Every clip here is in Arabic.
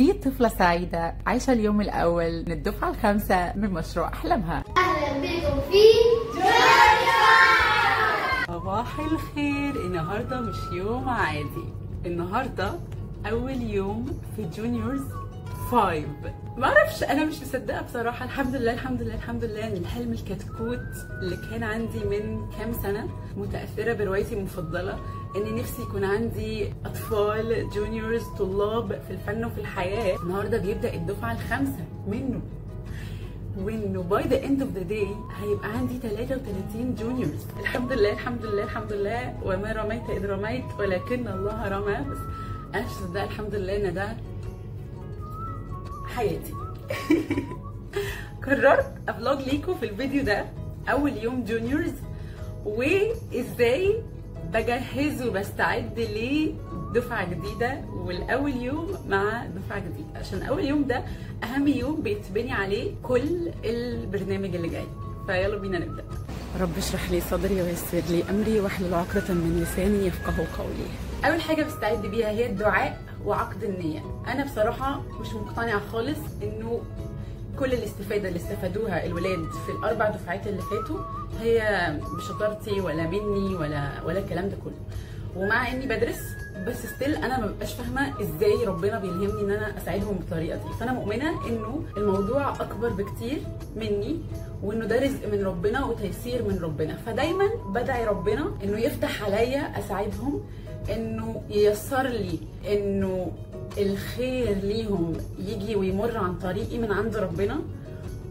دي طفلة سعيدة عايشة اليوم الأول من الدفعة الخامسة من مشروع أحلامها. أهلا بكم في صباح الخير. النهاردة مش يوم عادي، النهاردة أول يوم في جونيورز 5. معرفش، أنا مش مصدقة بصراحة. الحمد لله الحمد لله الحمد لله إن الحلم الكتكوت اللي كان عندي من كام سنة، متأثرة بروايتي المفضلة، إن نفسي يكون عندي أطفال جونيورز، طلاب في الفن وفي الحياة. النهاردة بيبدأ الدفعة الخامسة منه، وانه باي ذا اند اوف ذا داي هيبقى عندي 33 جونيورز. الحمد لله الحمد لله الحمد لله. وما رميت اذ رميت ولكن الله رمى. بس انا مش مصدقه الحمد لله ان ده حياتي. قررت افلوج ليكم في الفيديو ده اول يوم جونيورز، وازاي بجهز وبستعد لدفعه جديده، والاول يوم مع دفعه جديده، عشان اول يوم ده اهم يوم بيتبني عليه كل البرنامج اللي جاي. فيلا بينا نبدا. رب اشرح لي صدري ويسر لي امري واحلل عقدة من لساني يفقهوا قولي. اول حاجه بستعد بيها هي الدعاء وعقد النيه. انا بصراحه مش مقتنعه خالص انه كل الاستفاده اللي استفادوها الولاد في الاربع دفعات اللي فاتوا هي بشطارتي ولا مني ولا الكلام ده كله. ومع اني بدرس بس ستيل انا ما ببقاش فاهمه ازاي ربنا بيلهمني ان انا اساعدهم بالطريقه دي. فانا مؤمنه انه الموضوع اكبر بكتير مني، وانه ده رزق من ربنا وتيسير من ربنا. فدايما بدعي ربنا انه يفتح عليا اساعدهم، انه ييسر لي انه الخير ليهم يجي ويمر عن طريقي من عند ربنا،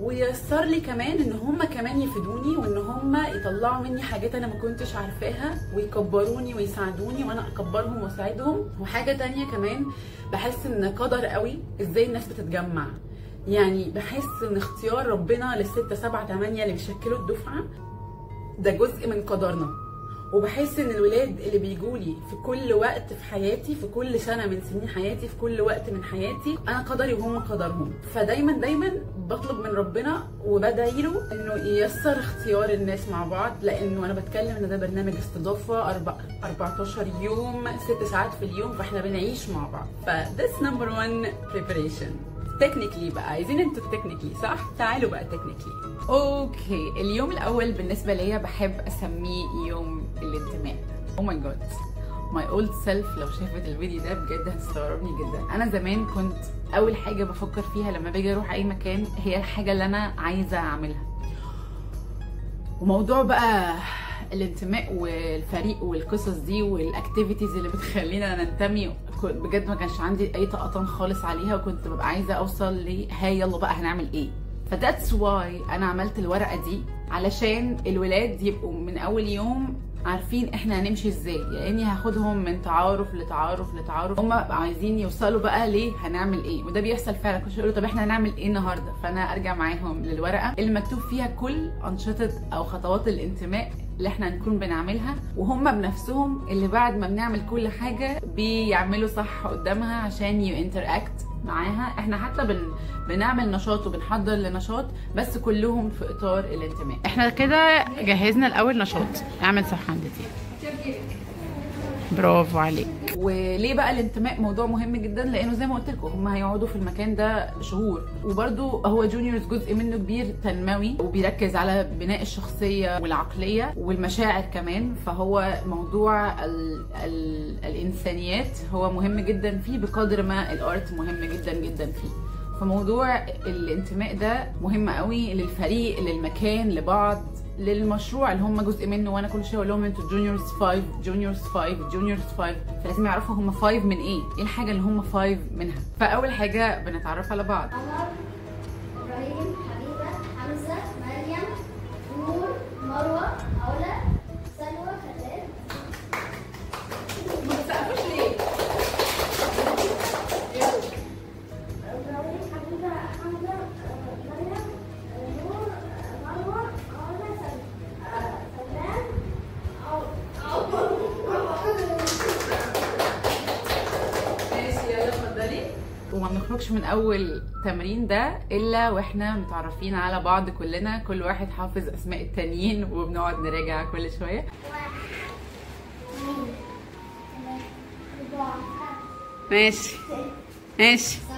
وييسر لي كمان ان هم كمان يفيدوني، وان هم يطلعوا مني حاجات انا ما كنتش عارفاها، ويكبروني ويساعدوني وانا اكبرهم واساعدهم. وحاجه تانية كمان، بحس ان قدر قوي ازاي الناس بتتجمع. يعني بحس ان اختيار ربنا لل6 7 8 اللي بيشكلوا الدفعه ده جزء من قدرنا. وبحس ان الولاد اللي بيجولي في كل وقت في حياتي، في كل سنه من سنين حياتي، في كل وقت من حياتي، انا قدري وهم قدرهم. فدايما دايما بطلب من ربنا وبدعي له انه ييسر اختيار الناس مع بعض، لانه انا بتكلم ان ده برنامج استضافه 14 يوم 6 ساعات في اليوم، فاحنا بنعيش مع بعض. فذس نمبر 1 preparation. تكنيكلي بقى، عايزين انتوا التكنيكلي صح؟ تعالوا بقى تكنيكلي. اوكي، اليوم الاول بالنسبه ليا بحب اسميه يوم الانتماء. او ماي جاد، ماي اولد سيلف لو شافت الفيديو ده بجد هتستغربني جدا. انا زمان كنت اول حاجه بفكر فيها لما باجي اروح اي مكان هي الحاجه اللي انا عايزه اعملها. وموضوع بقى الانتماء والفريق والقصص دي والاكتيفيتيز اللي بتخلينا ننتمي بجد ما كانش عندي اي طاقه خالص عليها، وكنت ببقى عايزه اوصل هاي يلا بقى هنعمل ايه. فذاتس واي انا عملت الورقه دي، علشان الولاد يبقوا من اول يوم عارفين احنا هنمشي ازاي. يعني هاخدهم من تعارف لتعارف لتعارف، هم عايزين يوصلوا بقى ليه هنعمل ايه. وده بيحصل فعلا. كنت يقولوا طب احنا هنعمل ايه النهارده، فانا ارجع معاهم للورقه اللي مكتوب فيها كل انشطه او خطوات الانتماء اللي احنا هنكون بنعملها، وهم بنفسهم اللي بعد ما بنعمل كل حاجه بيعملوا صح قدامها عشان ينتراكت معاها. احنا حتى بنعمل نشاط وبنحضر لنشاط، بس كلهم في اطار الانتماء. احنا كده جهزنا الاول نشاط. اعمل صح عند دي، برافو عليك. وليه بقى الانتماء موضوع مهم جدا؟ لانه زي ما قلت لكم هم هيقعدوا في المكان ده شهور، وبرده هو جونيورز جزء منه كبير تنموي، وبيركز على بناء الشخصيه والعقليه والمشاعر كمان. فهو موضوع الانسانيات هو مهم جدا فيه بقدر ما الارت مهم جدا جدا فيه. فموضوع الانتماء ده مهم قوي للفريق، للمكان، لبعض، للمشروع اللي هم جزء منه. وانا كل شويه اقول لهم انتوا جونيورز 5 جونيورز 5 جونيورز 5، فلازم يعرفوا هم 5 من ايه الحاجه اللي هم 5 منها. فاول حاجه بنتعرف على بعض. عمر، ابراهيم، حبيبه، حمزه، مريم، نور، مروه، علا، سلوى، خلال. ما تسقفوش ليه؟ ابراهيم، حبيبه، حمزه، مريم، نور، مروه، علا، سلام، ماشي يلا اتفضلي. وما بنخرجش من اول تمرين ده الا واحنا متعرفين على بعض كلنا، كل واحد حافظ اسماء التانيين وبنقعد نراجع كل شويه. 1 2 3 4 ماشي 5 ماشي 7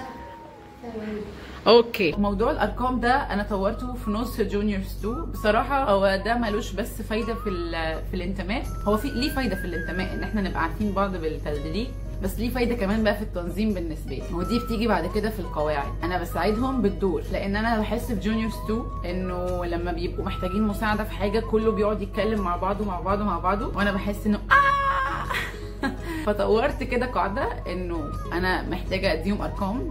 اوكي. موضوع الارقام ده انا طورته في نص جونيورز 2. بصراحه هو ده ملوش بس فايده في الانتماء، هو ليه فايده في الانتماء ان احنا نبقى عارفين بعض بالتدريج، بس ليه فايده كمان بقى في التنظيم بالنسبه لي، ودي بتيجي بعد كده في القواعد. انا بساعدهم بالدور، لان انا بحس في جونيورز 2 انه لما بيبقوا محتاجين مساعده في حاجه كله بيقعد يتكلم مع بعضه وانا بحس انه فطورت كده قاعده انه انا محتاجه اديهم ارقام.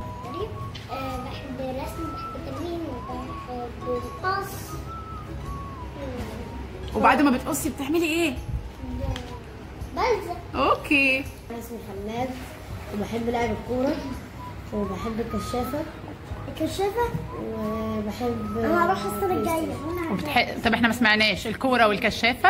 بحب الرسم، بحب التلوين، وبحب القص. وبعد ما بتقصي بتعملي ايه؟ بلزق. اوكي. انا اسمي حماد وبحب لعب الكورة وبحب الكشافة وبحب انا هروح السنة الجاية. طب احنا ما سمعناش الكوره والكشافه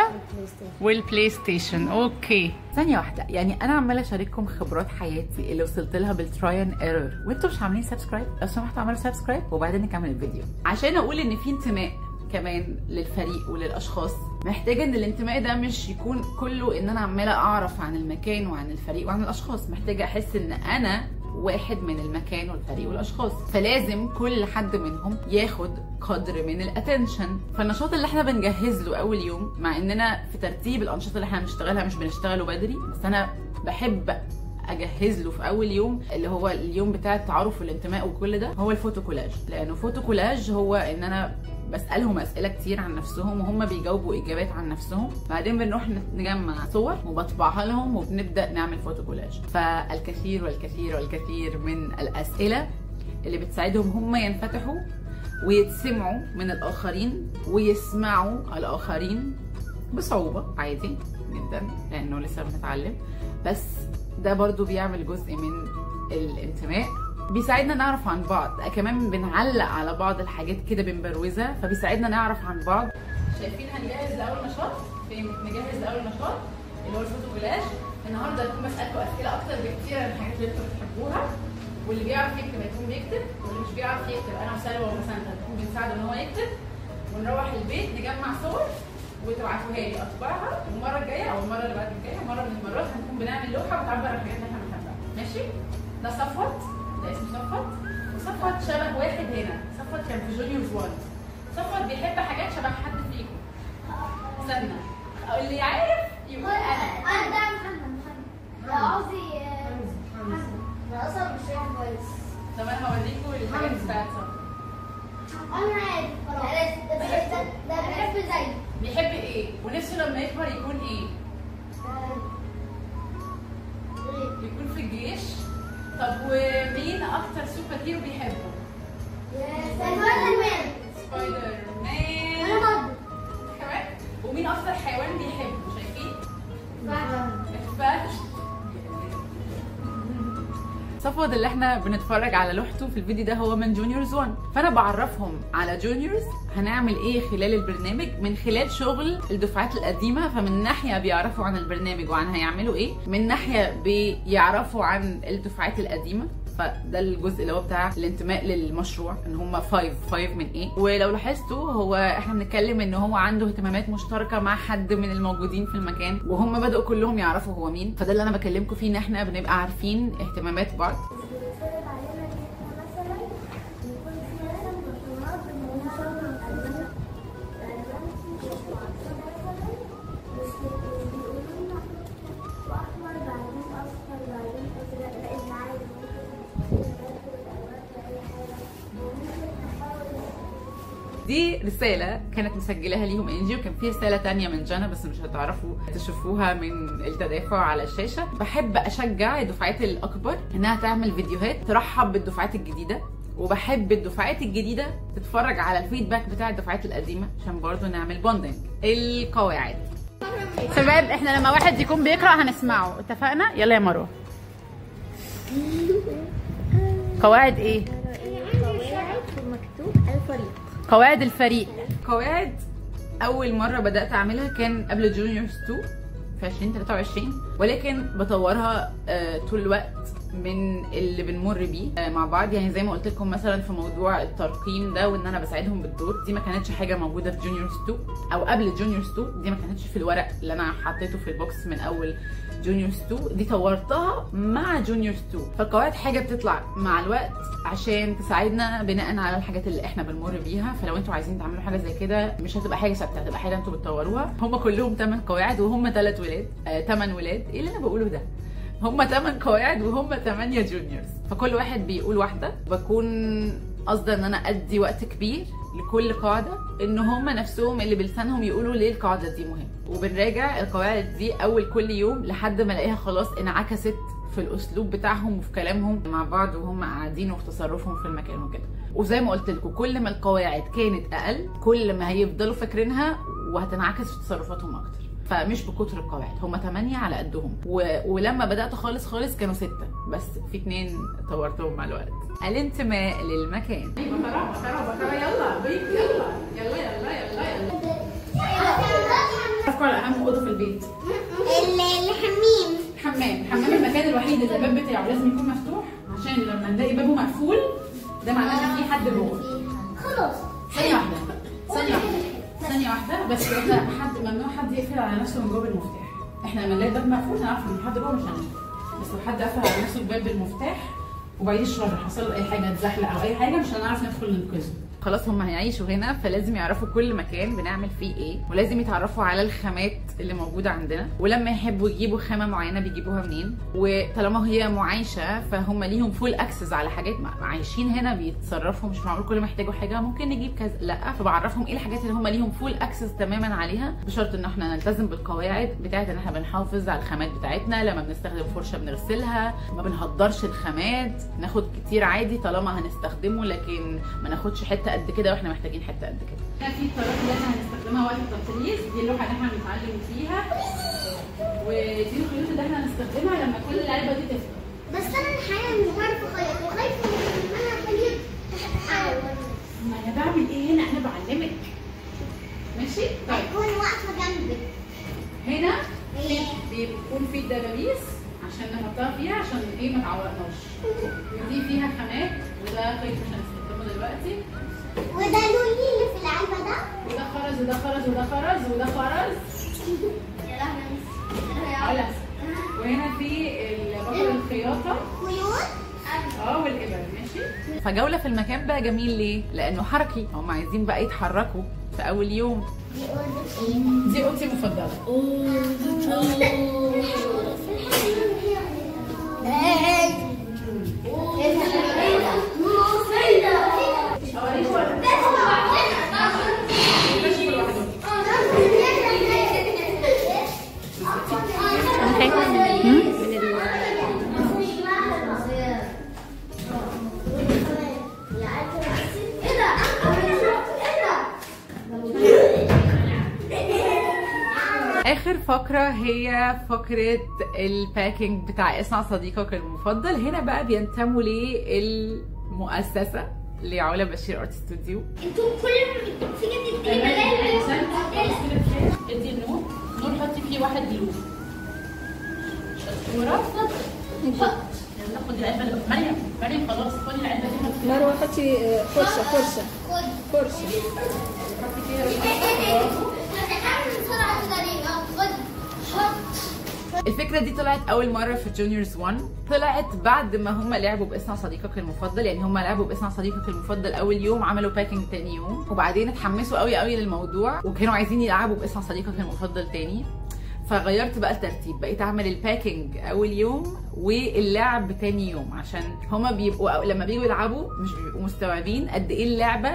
والبلاي ستيشن. اوكي. ثانيه واحده، يعني انا عماله اشارككم خبرات حياتي اللي وصلت لها بالتراي اند ايرور وانتوا مش عاملين سبسكرايب. لو سمحتوا اعملوا سبسكرايب وبعدين نكمل الفيديو، عشان اقول ان في انتماء كمان للفريق وللاشخاص. محتاجه ان الانتماء ده مش يكون كله ان انا عماله اعرف عن المكان وعن الفريق وعن الاشخاص، محتاجه احس ان انا واحد من المكان والفريق والاشخاص، فلازم كل حد منهم ياخد قدر من الاتنشن. فالنشاط اللي احنا بنجهز له اول يوم، مع اننا في ترتيب الانشطه اللي احنا بنشتغلها مش بنشتغله بدري، بس انا بحب اجهز له في اول يوم اللي هو اليوم بتاع التعارف والانتماء وكل ده، هو الفوتو كولاج. لانه فوتو كولاج هو ان انا بسالهم اسئله كتير عن نفسهم وهم بيجاوبوا اجابات عن نفسهم، بعدين بنروح نجمع صور وبطبعها لهم وبنبدا نعمل فوتو كولاج. فالكثير والكثير والكثير من الاسئله اللي بتساعدهم هم ينفتحوا ويتسمعوا من الاخرين ويسمعوا الاخرين بصعوبه عادي جدا لانه لسه بنتعلم، بس ده برضو بيعمل جزء من الانتماء، بيساعدنا نعرف عن بعض. كمان بنعلق على بعض الحاجات كده بنبروزها، فبيساعدنا نعرف عن بعض. شايفين هنجهز لاول نشاط؟ نجهز لاول نشاط اللي هو الفوتو كولاج. النهارده هكون بسالكم اسئله اكتر بكتير عن الحاجات اللي انتوا بتحبوها، واللي بيعرف يكتب هيكون بيكتب، واللي مش بيعرف يكتب انا وسلوى مثلا هنكون بنساعده ان هو يكتب، ونروح البيت نجمع صور وتبعتوها لي اطبعها، والمره الجايه او المره اللي بعد الجايه مره من المرات هنكون بنعمل لوحه بتعبر عن الحاجات اللي احنا بنحبها. ماشي؟ ده صفوت، ده اسمه صفوت، وصفوت شبه واحد هنا، صفوت كان في جونيورز 1. صفوت بيحب حاجات شبه حد فيكم. استنى اللي عارف يقول انا ده محمد قصدي محمد. انا اصلا مش فاهم كويس. طب انا هوريكم الحاجات بتاعت صفوت. انا عارف خلاص. ده بيحب زيي. بيحب ايه؟ ونفسه لما يكبر يكون ايه؟ يكون في الجيش. طب ومين اكتر سوبر هيرو بيحبه؟ سبايدر مان. سبايدر مان. انا برضه. كمان؟ ومين اكتر حيوان بيحبه؟ شايفين؟ الفهد. صفوت اللي احنا بنتفرج على لوحته في الفيديو ده هو من جونيورز 1، فانا بعرفهم على جونيورز هنعمل ايه خلال البرنامج من خلال شغل الدفعات القديمه. فمن ناحيه بيعرفوا عن البرنامج وعن هيعملوا ايه، من ناحيه بيعرفوا عن الدفعات القديمه، فده الجزء اللي هو بتاع الانتماء للمشروع، ان هم 5 من ايه. ولو لاحظتوا هو احنا بنتكلم ان هو عنده اهتمامات مشتركه مع حد من الموجودين في المكان، وهم بدأوا كلهم يعرفوا هو مين. فده اللي انا بكلمكم فيه، ان احنا بنبقى عارفين اهتمامات بعض. دي رسالة كانت مسجلها ليهم انجي، وكان في رسالة تانية من جانا بس مش هتعرفوا تشوفوها من التدافع على الشاشة. بحب اشجع الدفعات الاكبر انها تعمل فيديوهات ترحب بالدفعات الجديدة، وبحب الدفعات الجديدة تتفرج على الفيدباك بتاع الدفعات القديمة عشان برضو نعمل بوندنج. القواعد شباب، احنا لما واحد يكون بيقرأ هنسمعه، اتفقنا؟ يلا يا مروة. قواعد ايه؟ مكتوب الفريق. قواعد الفريق. قواعد اول مره بدات اعملها كان قبل جونيورز 2 في 2023، ولكن بطورها طول الوقت من اللي بنمر بيه مع بعض. يعني زي ما قلت لكم مثلا في موضوع الترقيم ده وان انا بساعدهم بالدور، دي ما كانتش حاجه موجوده في جونيورز 2 او قبل جونيورز 2، دي ما كانتش في الورق اللي انا حطيته في البوكس من اول جونيورز 2، دي طورتها مع جونيورز 2. فالقواعد حاجه بتطلع مع الوقت عشان تساعدنا بناء على الحاجات اللي احنا بنمر بيها. فلو انتوا عايزين تعملوا حاجه زي كده مش هتبقى حاجه ثابته، هتبقى حاجه انتوا بتطوروها. هم كلهم 8 قواعد وهم 3 ولاد 8 ولاد. ايه اللي انا بقوله ده؟ هم 8 قواعد وهم 8 جونيورز، فكل واحد بيقول واحده. بكون قصدي ان انا ادي وقت كبير لكل قاعده ان هم نفسهم اللي بلسانهم يقولوا ليه القاعده دي مهمه، وبنراجع القواعد دي اول كل يوم لحد ما الاقيها خلاص انعكست في الاسلوب بتاعهم وفي كلامهم مع بعض وهم قاعدين وفي تصرفهم في المكان وكده. وزي ما قلت لكم كل ما القواعد كانت اقل كل ما هيفضلوا فاكرينها وهتنعكس في تصرفاتهم اكتر. فمش بكتر القواعد، هم 8 على قدهم. ولما بدات خالص كانوا 6 بس، في 2 طورتهم مع الوقت. الانتماء للمكان. بكره يلا بيك يلا. افكر على اهم اوضه في البيت. حمام المكان الوحيد اللي الباب بتاعه لازم يكون مفتوح، عشان لما نلاقي بابه مقفول ده معناه ان في حد جوه. خلاص ثانية واحدة بس. حد ممنوع حد يقفل على نفسه من جوه بالمفتاح. احنا لما نلاقي الباب مقفول هنعرف ان حد جوه مش هنقفل، بس لو حد قفل على نفسه الباب بالمفتاح وبعد الشر حصل له اي حاجة اتزحلق او اي حاجة مش هنعرف ندخل ننقذه. خلاص هم هيعيشوا هنا فلازم يعرفوا كل مكان بنعمل فيه ايه، ولازم يتعرفوا على الخامات اللي موجوده عندنا، ولما يحبوا يجيبوا خامه معينه بيجيبوها منين. وطالما هي معايشه فهم ليهم فول اكسس على حاجات عايشين هنا بيتصرفوا، مش معقول كل ما يحتاجوا حاجه ممكن نجيب كذا، لا. فبعرفهم ايه الحاجات اللي هم ليهم فول اكسس تماما عليها، بشرط ان احنا نلتزم بالقواعد بتاعت ان احنا بنحافظ على الخامات بتاعتنا. لما بنستخدم فرشه بنغسلها، ما بنهدرش الخامات، ناخد كتير عادي طالما هنستخدمه، لكن ما ناخدش حته قد كده واحنا محتاجين حته قد كده. هنا في الطرات اللي احنا هنستخدمها وقت التطريز، دي اللوحه اللي احنا بنتعلم فيها، ودي الخيوط اللي احنا هنستخدمها لما كل العلبه دي تفضى. بس انا الحقيقه مش بعرف اخيط وخايفه ان انا اخيط. ما انا بعمل ايه هنا؟ انا بعلمك ماشي. طيب اكون واقفه جنبك. هنا بيكون في الدبابيس عشان نحطها فيها عشان ايه ما تعورناش، ودي فيها خامات، وده خيط مش هنستخدمه دلوقتي، وده لولي اللي في العلبه ده، وده خرز وده خرز وده خرز وده خرز. يا لهوي. وهنا في بكر الخياطه خيوط والابر ماشي. فجوله في المكان بقى جميل ليه؟ لانه حركي، هم عايزين بقى يتحركوا في اول يوم. دي اوضتي المفضله. اخر فقره هي فقره الباكينج بتاع اصنع صديقك المفضل. هنا بقى بينتموا للمؤسسه لعلا بشير ارت ستوديو. انتوا كل ما تيجي تديني ادي النور حطي فيه 1 جلو. شطوره. يلا خدي العلبه اللي مريم خلاص خدي العلبه دي. مروه حطي فرشه حطي فيها الفكره دي طلعت اول مره في جونيورز 1، طلعت بعد ما هم لعبوا باصنع صديقك المفضل. يعني هم لعبوا باصنع صديقك المفضل اول يوم، عملوا باكينج تاني يوم، وبعدين اتحمسوا قوي للموضوع وكانوا عايزين يلعبوا باصنع صديقك المفضل تاني. فغيرت بقى الترتيب، بقيت اعمل الباكينج اول يوم واللعب تاني يوم، عشان هما بيبقوا لما بييجوا يلعبوا مش بيبقوا مستوعبين قد ايه اللعبه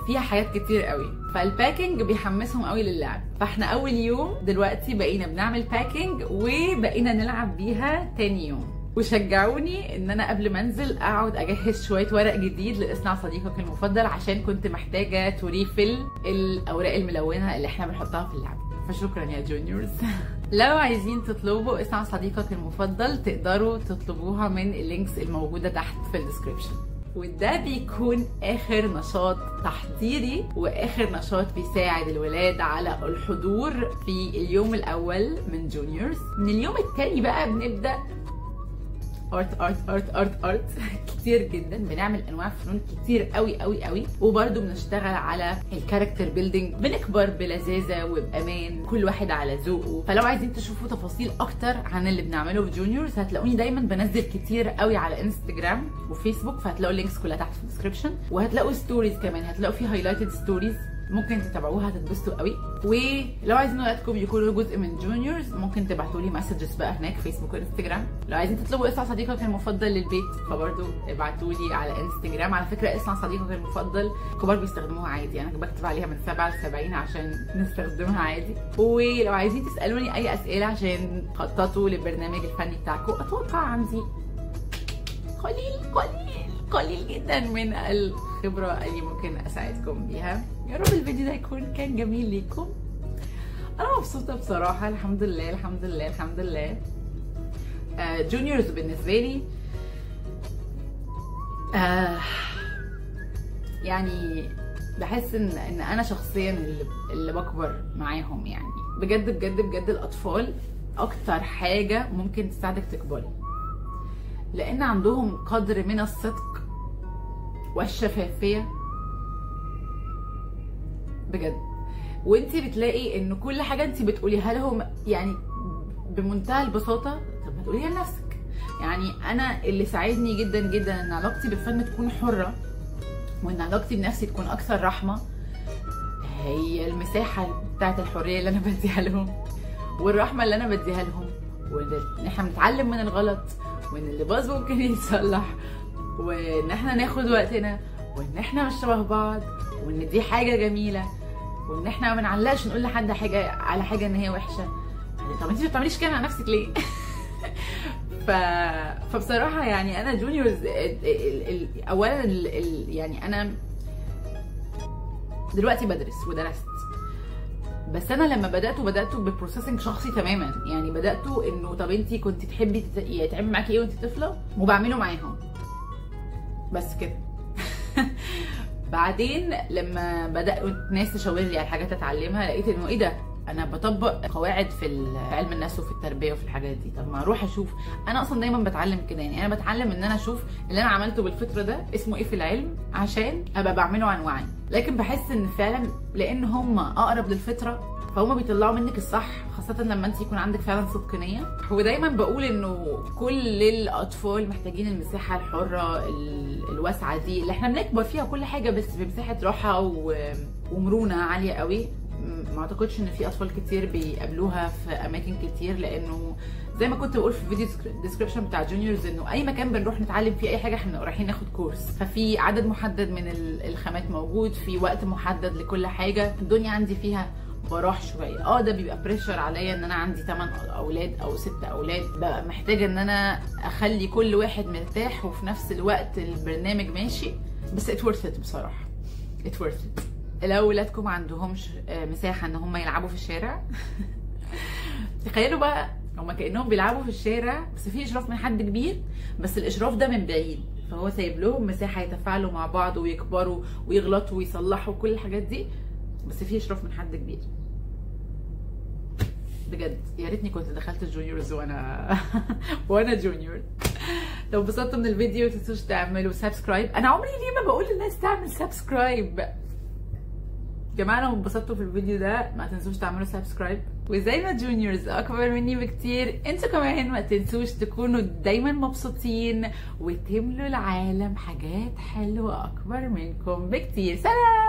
فيها حاجات كتير قوي، فالباكينج بيحمسهم قوي للعب. فاحنا اول يوم دلوقتي بقينا بنعمل باكينج وبقينا نلعب بيها تاني يوم. وشجعوني ان انا قبل ما انزل اقعد اجهز شويه ورق جديد لاصنع صديقك المفضل، عشان كنت محتاجه تريفل الاوراق الملونه اللي احنا بنحطها في اللعبه. فشكرا يا جونيورز. لو عايزين تطلبوا اصنع صديقك المفضل تقدروا تطلبوها من اللينكس الموجوده تحت في الديسكريبشن. وده بيكون اخر نشاط تحضيري واخر نشاط بيساعد الولاد على الحضور في اليوم الاول من جونيورز. من اليوم الثاني بقى بنبدا ارت كتير جدا. بنعمل انواع فنون كتير قوي قوي قوي، وبرده بنشتغل على الكاركتر بيلدينج، بنكبر بلذاذه وبامان، كل واحد على ذوقه. فلو عايزين تشوفوا تفاصيل اكتر عن اللي بنعمله في جونيورز هتلاقوني دايما بنزل كتير قوي على انستجرام وفيسبوك، فهتلاقوا اللينكس كلها تحت في الديسكربشن، وهتلاقوا ستوريز كمان، هتلاقوا في هايلايتد ستوريز ممكن تتابعوها هتتبسطوا قوي. ولو عايزين ولادكم يكونوا جزء من جونيورز ممكن تبعتوا لي مسجز بقى هناك فيسبوك وانستجرام. لو عايزين تطلبوا اصنع صديقك المفضل للبيت فبرضه ابعتوا لي على انستجرام. على فكره اصنع صديقك المفضل كبار بيستخدموها عادي، انا بكتب عليها من 7 ل 70 عشان نستخدمها عادي. ولو عايزين تسالوني اي اسئله عشان تخططوا للبرنامج الفني بتاعكم، اتوقع عندي قليل جدا من الخبره اللي ممكن اساعدكم بيها. يا رب الفيديو ده كان جميل ليكم. انا مبسوطه بصراحه، الحمد لله الحمد لله الحمد لله. جونيورز بالنسبه لي يعني بحس ان انا شخصيا اللي بكبر معاهم. يعني بجد بجد بجد الاطفال اكتر حاجه ممكن تساعدك تكبري، لان عندهم قدر من الصدق والشفافيه بجد. وانتي بتلاقي ان كل حاجه انتي بتقوليها لهم يعني بمنتهى البساطه، طب ما تقوليها لنفسك. يعني انا اللي ساعدني جدا جدا ان علاقتي بالفن تكون حره، وان علاقتي بنفسي تكون اكثر رحمه، هي المساحه بتاعت الحريه اللي انا بديها لهم والرحمه اللي انا بديها لهم، وان احنا بنتعلم من الغلط، وان اللي باظ ممكن يتصلح، وان احنا ناخد وقتنا، وان احنا مش شبه بعض، وان دي حاجه جميله، وان احنا ما بنعلقش نقول لحد حاجه على حاجه ان هي وحشه. طب انت ما بتعمليش كده على نفسك ليه؟ فبصراحه يعني انا جونيورز اولا يعني انا دلوقتي بدرس ودرست، بس انا لما بدات ببروسيسنج شخصي تماما. يعني بدات انه طب انت كنت تحبي يتعمل معاكي ايه وانت طفله، وبعمله معاهم بس كده. بعدين لما بدأوا الناس تشاور لي على حاجات اتعلمها، لقيت انه ايه ده، انا بطبق قواعد في علم النفس وفي التربيه وفي الحاجات دي. طب ما اروح اشوف. انا اصلا دايما بتعلم كده، يعني انا بتعلم ان انا اشوف اللي انا عملته بالفطره ده اسمه ايه في العلم عشان ابقى بعمله عن وعي. لكن بحس ان فعلا لان هم اقرب للفطره فهم بيطلعوا منك الصح، خاصة لما انت يكون عندك فعلا صدق نية. ودايما بقول انه كل الاطفال محتاجين المساحة الحرة الواسعة دي اللي احنا بنكبر فيها كل حاجة، بس بمساحة راحة ومرونة عالية قوي. ما اعتقدش ان في اطفال كتير بيقابلوها في اماكن كتير، لانه زي ما كنت بقول في الفيديو ديسكريبشن بتاع جونيورز انه اي مكان بنروح نتعلم فيه اي حاجه احنا رايحين ناخد كورس، ففي عدد محدد من الخامات موجود، في وقت محدد لكل حاجه. الدنيا عندي فيها براح شويه. ده بيبقى بريشر عليا ان انا عندي 8 اولاد او 6 اولاد، بقى محتاجه ان انا اخلي كل واحد مرتاح وفي نفس الوقت البرنامج ماشي. بس ات ورث ات بصراحه، ات ورث ات. لو ولادكم ما عندهمش مساحه ان هم يلعبوا في الشارع تخيلوا بقى هم كانهم بيلعبوا في الشارع بس في اشراف من حد كبير، بس الاشراف ده من بعيد، فهو سايب لهم مساحه يتفاعلوا مع بعض ويكبروا ويغلطوا ويصلحوا كل الحاجات دي، بس في اشراف من حد كبير. بجد يا ريتني كنت دخلت الجونيورز وانا جونيور. لو انبسطتوا من الفيديو متنسوش تعملوا سبسكرايب. انا عمري ليه ما بقول للناس تعمل سبسكرايب يا جماعه؟ لو انبسطتوا في الفيديو ده ما تنسوش تعملوا سبسكرايب. وزي ما جونيورز اكبر مني بكتير، انتوا كمان ما تنسوش تكونوا دايما مبسوطين وتملوا العالم حاجات حلوه اكبر منكم بكتير. سلام.